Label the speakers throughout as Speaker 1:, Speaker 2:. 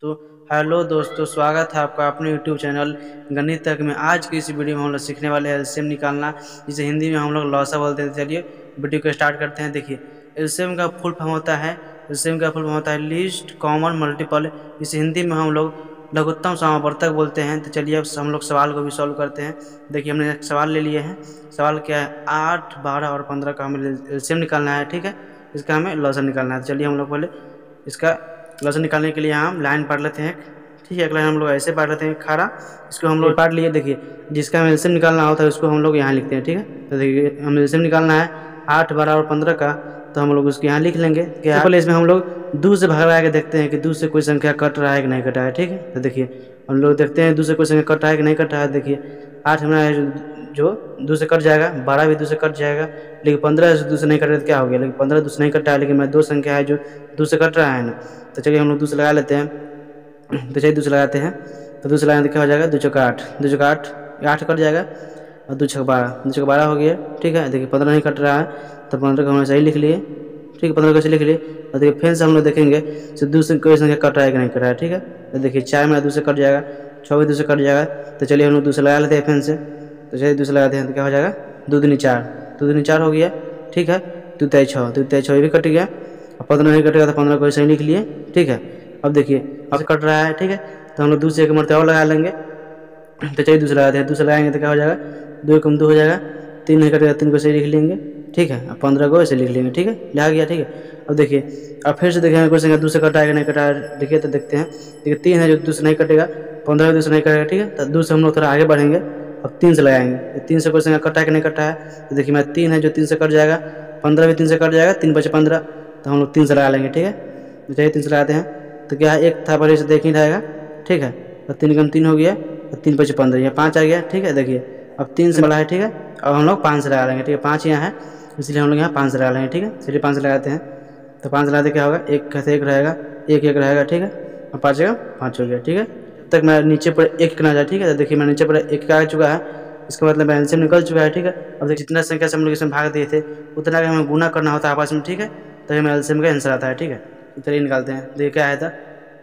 Speaker 1: तो हेलो दोस्तों, स्वागत है आपका अपने यूट्यूब चैनल गणित तक में। आज की इस वीडियो में हम लोग सीखने वाले हैं एलसीएम निकालना, जिसे हिंदी में हम लोग लॉसा बोलते हैं। चलिए वीडियो को स्टार्ट करते हैं। देखिए, एलसीएम का फुल फॉर्म होता है लीस्ट कॉमन मल्टीपल। इसे हिंदी में हम लोग लघुत्तम समावर्तक बोलते हैं। तो चलिए अब हम लोग सवाल को भी सॉल्व करते हैं। देखिए, हमने एक सवाल ले लिए हैं। सवाल क्या है, 8, 12 और 15 का हमें एलसीएम निकालना है। ठीक है, इसका हमें लॉसा निकालना है। चलिए हम लोग पहले इसका लॉसन निकालने के लिए हम लाइन पढ़ लेते हैं। ठीक है, एक लाइन हम लोग ऐसे पढ़ लेते हैं खारा, इसको हम लोग पढ़ लिए। देखिए, जिसका हमें एलसीएम निकालना होता है उसको हम लोग यहाँ लिखते हैं। ठीक है, तो देखिए हमें एलसीएम निकालना है 8, 12 और 15 का, तो हम लोग उसको यहाँ लिख लेंगे। क्या पहले इसमें हम लोग 2 से भाग लगा के देखते हैं कि 2 से कोई संख्या कट रहा है कि नहीं कटा है। ठीक है, तो देखिए हम लोग देखते हैं 2 से कोई संख्या कट रहा है कि नहीं कट रहा है। देखिए 8 हमारा जो 2 से कट जाएगा, 12 भी 2 से कट जाएगा, लेकिन 15 से 2 से नहीं कट रहा तो क्या हो गया, लेकिन 15 2 से नहीं कट रहा है, लेकिन मैं 2 संख्या है जो 2 से कट रहा है ना। तो चलिए हम लोग 2 से लगा लेते हैं। तो चलिए 2 से लगाते हैं। तो 2 से लगाने तो क्या हो जाएगा, 2 चौका 8, 2 चौका 8, 8 कट जाएगा और 2 छक्का 12, 2 छक्का 12 हो गया। ठीक है, देखिए 15 नहीं कट रहा है तो 15 को हमने सही लिख लिए। ठीक है, 15 को सही लिख लिए। और देखिए फिर से हम लोग देखेंगे तो 2 से कोई संख्या कट रहा है कि नहीं कट रहा है। ठीक है, तो देखिए 4 मेरा 2 से कट जाएगा, 6 भी 2 से कट जाएगा। तो चलिए हम लोग 2 से लगा लेते हैं फिर से। तो चलिए 2 से लगाते हैं तो क्या हो जाएगा, 2 दूनी 4, 2 दूनी 4 हो गया। ठीक है, 2 तिहाई 6, 2 तिहाई 6 भी कट गया और 15 नहीं कटेगा तो 15 को सही लिख लिए। ठीक है, अब देखिए अब कट रहा है। ठीक है, तो हम लोग 2 से एक मरतबा और लगा लेंगे। तो चलिए 2 से लगाते हैं। 2 से लगाएंगे तो क्या हो जाएगा, 2 कम 2 हो जाएगा, 3 नहीं कटेगा, 3 को सही लिख लेंगे। ठीक है, अब 15 को ऐसे लिख लेंगे। ठीक है, लिखा गया। ठीक है, अब देखिए अब फिर से देखेंगे कोई संख्या 2 से कटा है कि नहीं कटा है। देखिए तो देखते हैं, देखिए 3 है जो 2 से नहीं कटेगा, 15 भी 2 से नहीं कटेगा। ठीक है, तो 2 से हम लोग थोड़ा आगे बढ़ेंगे, अब 3 से लगाएंगे। 3 से कोई संख्या कटा है कि नहीं कटा है। तो देखिए मैं 3 है जो 3 से कट जाएगा, 15 भी 3 से कट जाएगा, 3 बचे 15, तो हम लोग 3 से लगा लेंगे। ठीक है, तो चलिए 3 से लगाते हैं। तो क्या है, एक था पहले से देख ही रहेगा। ठीक है, और 3 कम 3 हो गया और 3 बचे 15, यहाँ 5 आ गया। ठीक है, देखिए अब 3 से बड़ा है। ठीक है, अब हम लोग 5 से लगा लेंगे। ठीक है, 5 यहाँ है इसलिए हम लोग यहाँ 5 से लगा लेंगे। ठीक है, चलिए 5 से लगाते हैं। तो 5 से लगाते क्या होगा, एक कैसे एक रहेगा, एक एक रहेगा। ठीक है, और 5 जगह 5 हो गया। ठीक है, जब तक मैं नीचे पर एक ना जाए। ठीक है, तो देखिए मैं नीचे पर एक आ चुका है, इसका मतलब एलसीएम निकल चुका है। ठीक है, अब देखिए जितना संख्या से हम लोग इसमें भाग दिए थे उतना का हमें गुना करना होता है आपस में। ठीक है, तो हमें एलसीएम का आंसर आता है। ठीक है, तो चलिए निकालते हैं। देखिए क्या आया था,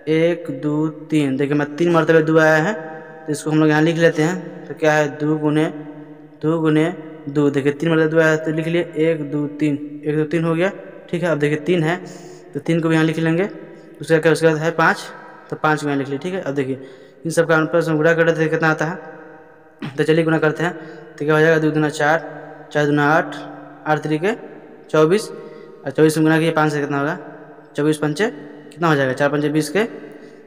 Speaker 1: 1 2 3। देखिए मैं 3 मरतबे 2 आया है, तो इसको हम लोग यहाँ लिख लेते हैं। तो क्या है, 2 गुने 2। देखिए 3 मरतबे 2 आया तो लिख लिए 1 2 3, 1 2 3 हो गया। ठीक है, अब देखिए 3 है तो 3 को भी यहाँ लिख लेंगे। उसका क्या, उसके बाद है 5, तो 5 को यहाँ लिख लिए। ठीक है, अब देखिए इन सब का आपस में गुणा कर देते हैं कितना आता है। तो चलिए गुणा करते हैं। तो क्या हो जाएगा, 2 दूना 4, 4 दूना 8, 8 तरीके 24, और 24 में गुणा किए 5 से कितना होगा, 24 पंचे कितना हो जाएगा, 4 पंचे 20 के,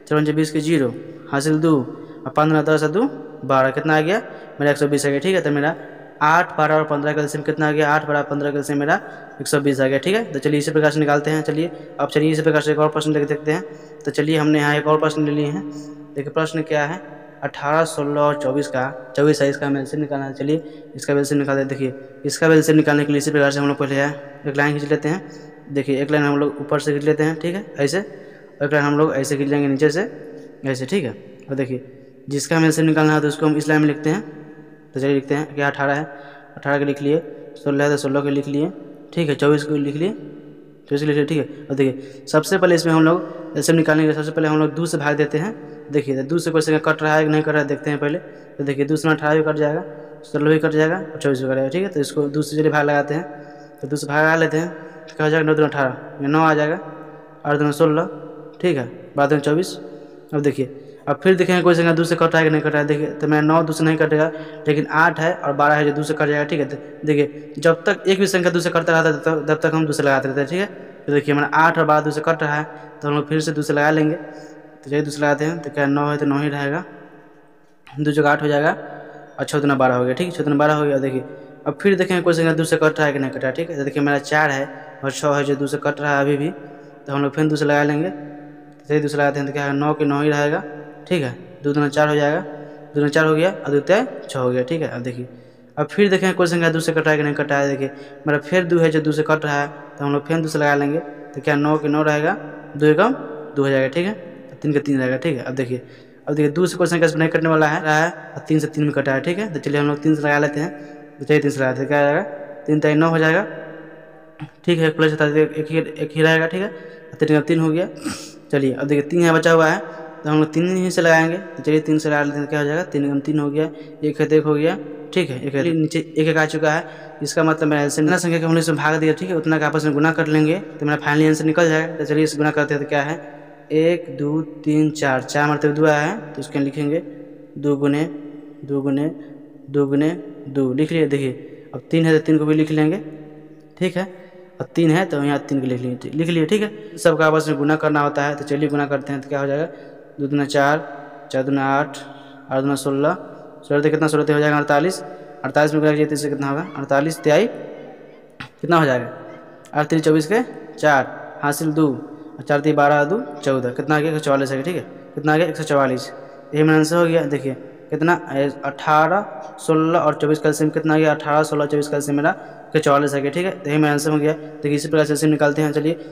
Speaker 1: 4 पंचे 20 के 0 हासिल 2, और 15 10 2 12 कितना आ गया मेरा 120 आ गया। ठीक है, तो मेरा 8 12 और 15 का एलसीएम कितना आ गया, 8 12 15 का एलसीएम मेरा 120 आ गया। ठीक है, तो चलिए इसी प्रकार से निकालते हैं। चलिए अब चलिए इसी प्रकार से एक और प्रश्न देख देखते हैं। तो चलिए हमने यहाँ एक और प्रश्न ले लिए हैं। देखिए प्रश्न क्या है, 18 16 और 24 का 24 है, इसका हमें एलसीएम निकालना है। चलिए इसका एलसीएम निकालते हैं। देखिए इसका एलसीएम निकालने के लिए इसी प्रकार से हम लोग पहले एक लाइन खींच लेते हैं। देखिए एक लाइन हम लोग ऊपर से खींच लेते हैं। ठीक है, ऐसे, और एक लाइन हम लोग ऐसे खींच लेंगे नीचे से ऐसे। ठीक है, और देखिए जिसका हमें एलसीएम निकालना है तो उसको हम इस लाइन में लिखते हैं। तो चलिए लिखते हैं कि 18 है, 18 के लिख लिए, 16 है तो 16 के लिख लिए। ठीक है, 24 को लिख लिए, 24 के लिख लिए। ठीक है, और देखिए सबसे पहले इसमें हम लोग एलसीएम निकालने के लिए सबसे पहले हम लोग 2 से भाग देते हैं। देखिए तो 2 से कोई संख्या कट रहा है कि नहीं कट रहा है देखते हैं पहले। तो देखिए 2 से 18 भी कट जाएगा, 16 भी कट जाएगा और 24 भी कट जाएगा। ठीक है, तो इसको 2 से चलिए भाग लगाते हैं। तो 2 से भाग लगा लेते हैं तो क्या हो जाएगा, 9 2 18, 9 आ जाएगा, 8 2 16। ठीक है, 12 24। अब देखिए अब फिर देखेंगे कोई संख्या 2 से कट रहा है कि नहीं कट रहा है। देखिए तो मेरा 9 2 से नहीं कटेगा, लेकिन 8 है और 12 है जो 2 से कट जाएगा। ठीक है, तो देखिए जब तक एक भी संख्या 2 से कटता रहता है तब तक हम 2 से लगाते रहते हैं। ठीक है, तो देखिए मेरा 8 और 12 2 से कट रहा है तो हम लोग फिर से 2 से लगा लेंगे। तो चलिए 2 से लगाते हैं। तो क्या 9 है तो 9 ही रहेगा, 2 जगह 8 हो जाएगा और 6 दूना 12 हो गया। ठीक है, 6 दूना 12 हो गया। देखिए अब फिर देखेंगे कोई संख्या 2 से कट रहा है कि नहीं कट रहा है। ठीक है, तो देखिए मेरा 4 है और 6 है जो 2 से कट रहा है अभी भी, तो हम लोग फिर 2 से लगा लेंगे। तो चलिए 2 से लगाते हैं। तो क्या है, 9 के 9 ही रहेगा। ठीक है, 2 दूना 4 हो जाएगा, 2 दूना 4 हो गया और 2 तिहाई 6 हो गया। ठीक है, अब देखिए अब फिर देखें कोई संख्या 2 से कट रहा है कि नहीं कट रहा है। देखिए मेरा फिर 2 है जो 2 से कट रहा है तो हम लोग फिर 2 से लगा लेंगे। तो क्या 9 के 9 रहेगा, 2 एकम 2 हो जाएगा। ठीक है, 3 के 3 रहेगा। ठीक है, अब देखिए 2 से कोई संख्या नहीं कटने वाला है और 3 से 3 में कटा है। ठीक है, तो चलिए हम लोग 3 से लगा लेते हैं। तो चलिए 3 से लगाते हैं, क्या आ जाएगा, 3 तिहाई 9 हो जाएगा। ठीक है, प्लस एक ही रहेगा। ठीक है, 3 का 3 हो गया। चलिए अब देखिए 3 यहाँ बचा हुआ है तो हम लोग 3 ही से लगाएंगे। तो चलिए 3 से लगा लेते हैं, क्या हो जाएगा 3 3 हो गया, 1 है तो 1 हो गया, ठीक है। 1 है नीचे 1 आ चुका है, इसका मतलब मेरा एलसीएम जितना संख्या को हम लोग इसमें भाग दिया, ठीक है, उतना का आपस में गुना कर लेंगे तो मेरा फाइनली आंसर निकल जाएगा। तो चलिए इसे गुना करते हैं, तो क्या है 1 2 3 4, 4 मरतबे 2 आया है तो उसके लिखेंगे 2 गुने 2 गुने 2 गुने 2 लिख लिए। देखिए अब 3 है तो 3 को भी लिख लेंगे, ठीक है, और 3 है तो यहाँ 3 को लिख लिए, ठीक है। सबका आपस में गुना करना होता है, तो चलिए गुना करते हैं। तो क्या हो जाएगा 2 दूना 4, 4 दूना 8, 8 दूना 16, 16 कितना 16 हो जाएगा 48, 48 में गुना कीजिए तो इससे कितना होगा 48 तिहाई कितना हो जाएगा 8 3 24 के 4 हासिल 2, 4 3 12 2 14, कितना आ गया 144 है, ठीक है, कितना आ गया 144, यही मेरा आंसर हो गया। देखिए कितना 18 16 और 24 का एलसीएम कितना आ गया 18 16 24 का एलसीएम मेरा 144 आ गया, ठीक है, तो यही मेरा आंसर हो गया। देखिए इसी प्रकार से एलसीएम निकालते हैं, चलिए।